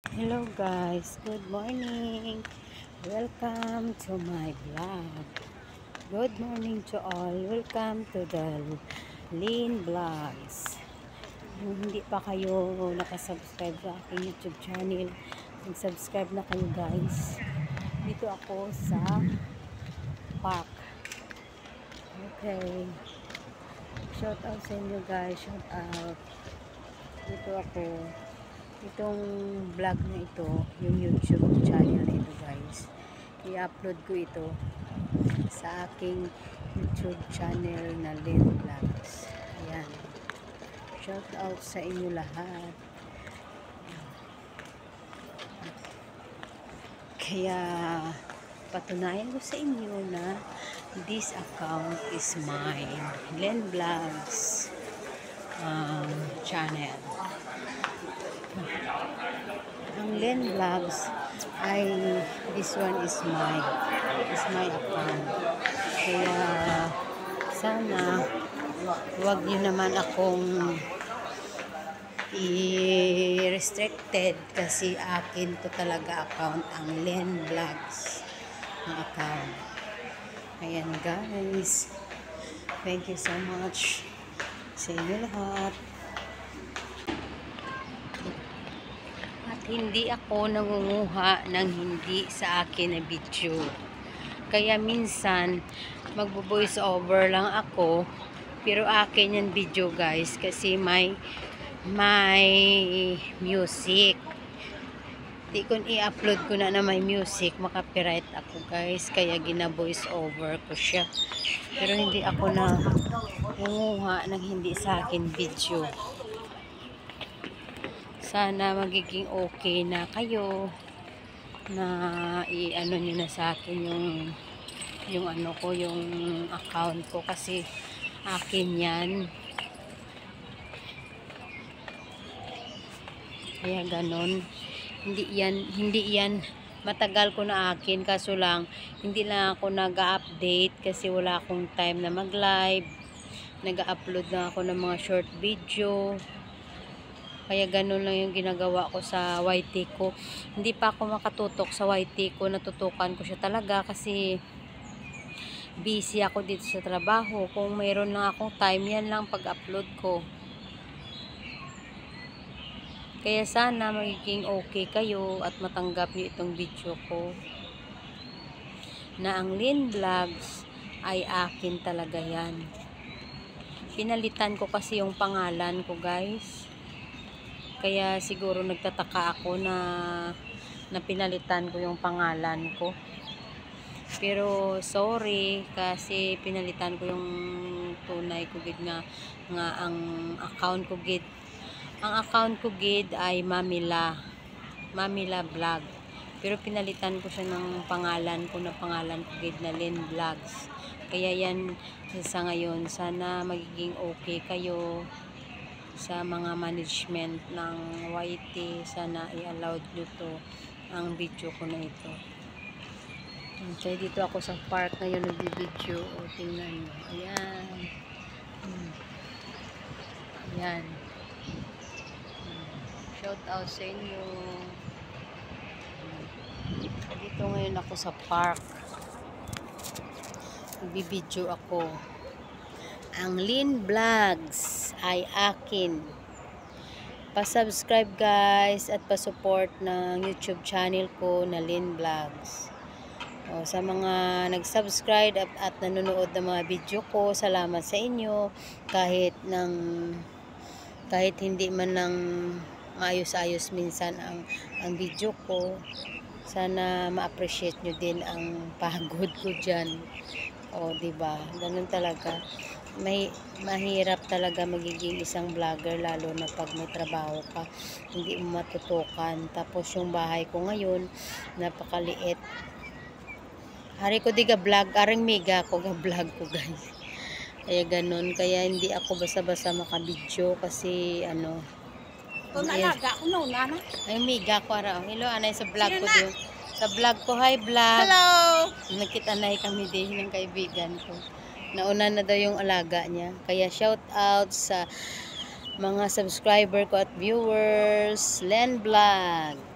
Hello guys, good morning. Welcome to my vlog. Good morning to all. Welcome to the Lynn Vlogs. Kung hindi pa kayo nakasubscribe sa aking YouTube channel, mag-subscribe na kayo guys. Dito ako sa park. Okay. Shout out sa inyo guys. Shout out. Dito ako. Itong vlog na ito, yung YouTube channel na ito guys, i-upload ko ito sa aking YouTube channel na Lynn Vlogs. Ayan, shout out sa inyo lahat. Kaya patunayan ko sa inyo na this account is mine, Lynn Vlogs channel. Ang Lynn Vlogs ay this one is my account. Kaya sana wag niyo naman akong i-restricted kasi akin to talaga account, ang Lynn Vlogs na account. Ayan guys, thank you so much sa inyo lahat. Hindi ako nangunguha ng hindi sa akin na video. Kaya minsan magbo-voice over lang ako, pero akin yung video guys kasi may music. Di ko i-upload ko na may music, maka-copyright ako guys, kaya gina-voice over ko siya. Pero hindi ako na nangunguha ng hindi sa akin video. Sana magiging okay na kayo na i-ano nyo na sa akin yung ano ko, yung account ko kasi akin yan. Kaya ganon. Hindi yan matagal ko na akin, kaso lang hindi lang ako nag-update kasi wala akong time na mag-live. Nag-upload na ako ng mga short video. Kaya ganun lang yung ginagawa ko sa YT ko. Hindi pa ako makatutok sa YT ko. Natutukan ko siya talaga kasi busy ako dito sa trabaho. Kung mayroon lang akong time, yan lang pag-upload ko. Kaya sana magiging okay kayo at matanggap niyo itong video ko. Na ang Lynn Vlogs ay akin talaga yan. Pinalitan ko kasi yung pangalan ko guys. Kaya siguro nagtataka ako na pinalitan ko yung pangalan ko. Pero sorry kasi pinalitan ko yung tunay ko gid nga ang account ko gid. Ang account ko gid ay Mamila Vlog. Pero pinalitan ko siya ng pangalan ko na pangalan ko gid na Lynn Vlogs. Kaya yan sa ngayon, sana magiging okay kayo sa mga management ng YT. Sana i-allowed nyo to ang video ko na ito. Okay, dito ako sa park ngayon nag-video. O, tingnan nyo. Ayan. Ayan. Shout out sa inyo. Dito ngayon ako sa park. Nag-video ako. Ang Lynn Vlogs ay akin. Pa-subscribe guys at pa-support ng YouTube channel ko na Lynn Vlogs. O, sa mga nag-subscribe at nanonood ng mga video ko, salamat sa inyo. Kahit hindi man lang maayos-ayos minsan ang video ko, sana ma-appreciate nyo din ang pagod ko dyan. O, diba? Ganun talaga. Mahirap talaga magiging isang vlogger, lalo na pag may trabaho ka, hindi mo matutukan. Tapos yung bahay ko ngayon napakaliit. Hari ko di ga vlog, aring mega ko ga vlog ko guys. Kaya ganun, kaya hindi ako basta-basta makabidyo kasi ano, Alaga ko no nana. ay mega ko ara. Hello anay sa vlog ko din. Sa vlog ko, hi vlog. Hello. Nakita-nay kami din ng kaibigan ko. Nauna na daw yung alaga niya. Kaya shout out sa mga subscriber ko at viewers, Lynn Vlog.